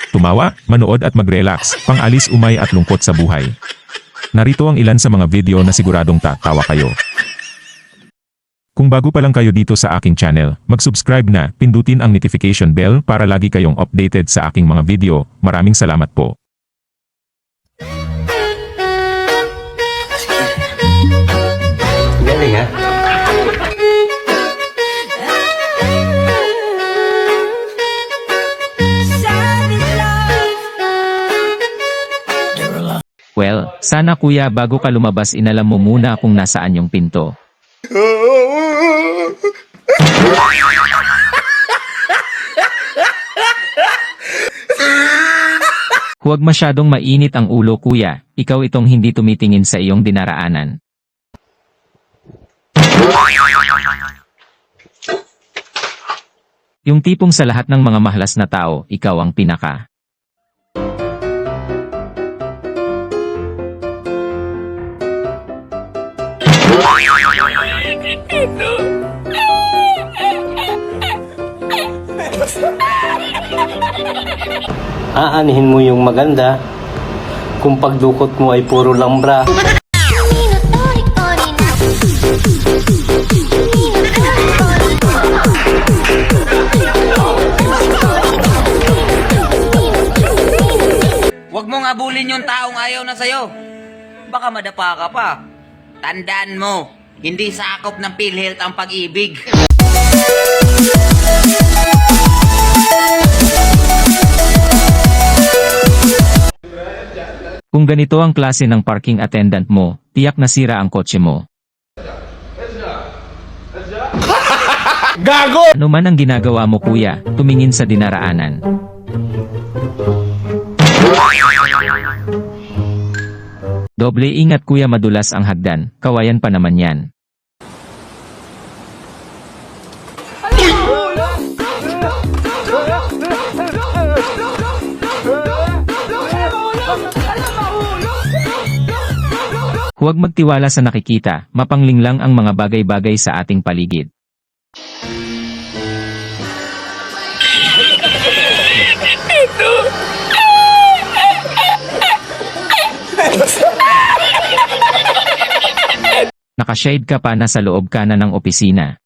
Tumawa, manood at mag-relax, pang-alis umay at lungkot sa buhay. Narito ang ilan sa mga video na siguradong tatawa kayo. Kung bago pa lang kayo dito sa aking channel, mag-subscribe na, pindutin ang notification bell para lagi kayong updated sa aking mga video. Maraming salamat po. Galing ha? Well, sana kuya bago ka lumabas inalam mo muna kung nasaan yung pinto. Huwag masyadong mainit ang ulo kuya, ikaw itong hindi tumitingin sa iyong dinaraanan. Yung tipong sa lahat ng mga mahalas na tao, ikaw ang pinaka. Aanihin mo yung maganda kung pagdukot mo ay puro lambra. Huwag mong abulin yung taong ayaw na sa'yo. Baka madapa ka pa. Tandaan mo, hindi sakop ng PhilHealth ang pag-ibig. Kung ganito ang klase ng parking attendant mo, tiyak nasira ang kotse mo. Gago! Ano man ang ginagawa mo kuya, tumingin sa dinaraanan. Doble ingat kuya, madulas ang hagdan, kawayan pa naman yan. Huwag magtiwala sa nakikita, mapangling lang ang mga bagay-bagay sa ating paligid. Nakashade ka pa, nasa loob ka na ng opisina.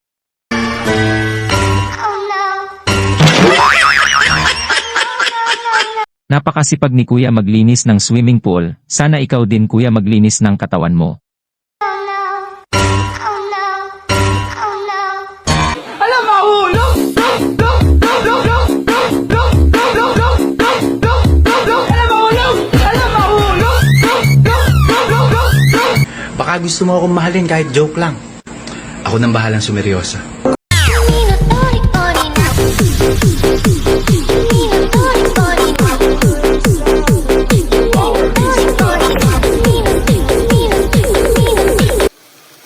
Napakasipag ni kuya maglinis ng swimming pool, sana ikaw din kuya maglinis ng katawan mo. Baka gusto mo akong mahalin kahit joke lang. Ako nang bahalang sumeryosa.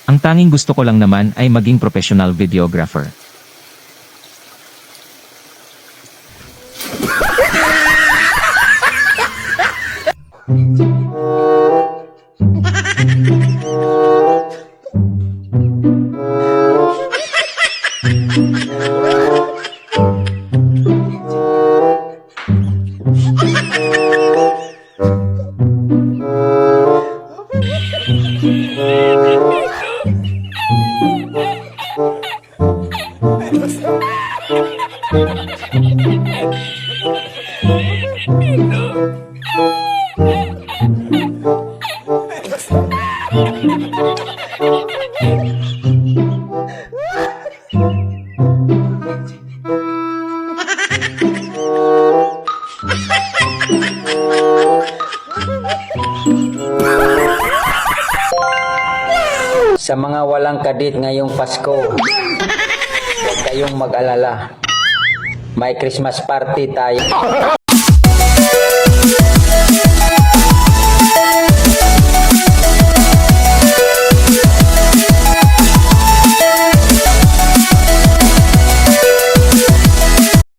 Ang tanging gusto ko lang naman ay maging professional videographer. Sa mga walang kadit ngayong Pasko, huwag kayong mag-alala. May Christmas party tayo.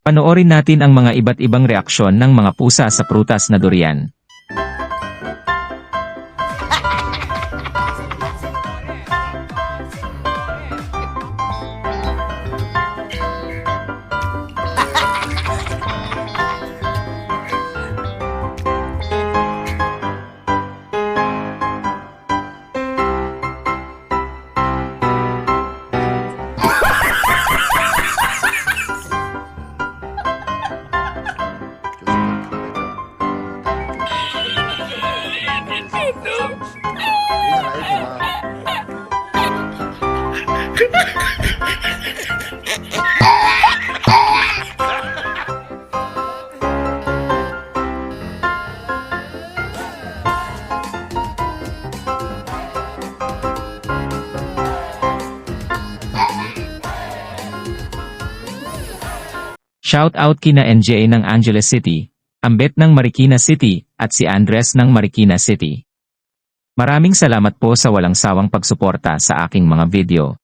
Panoorin natin ang mga iba't ibang reaksyon ng mga pusa sa prutas na durian. Shout out kina NJ ng Angeles City, Ambet ng Marikina City, at si Andres ng Marikina City. Maraming salamat po sa walang sawang pagsuporta sa aking mga video.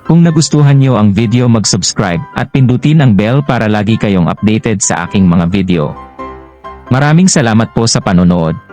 Kung nagustuhan niyo ang video, mag-subscribe at pindutin ang bell para lagi kayong updated sa aking mga video. Maraming salamat po sa panonood.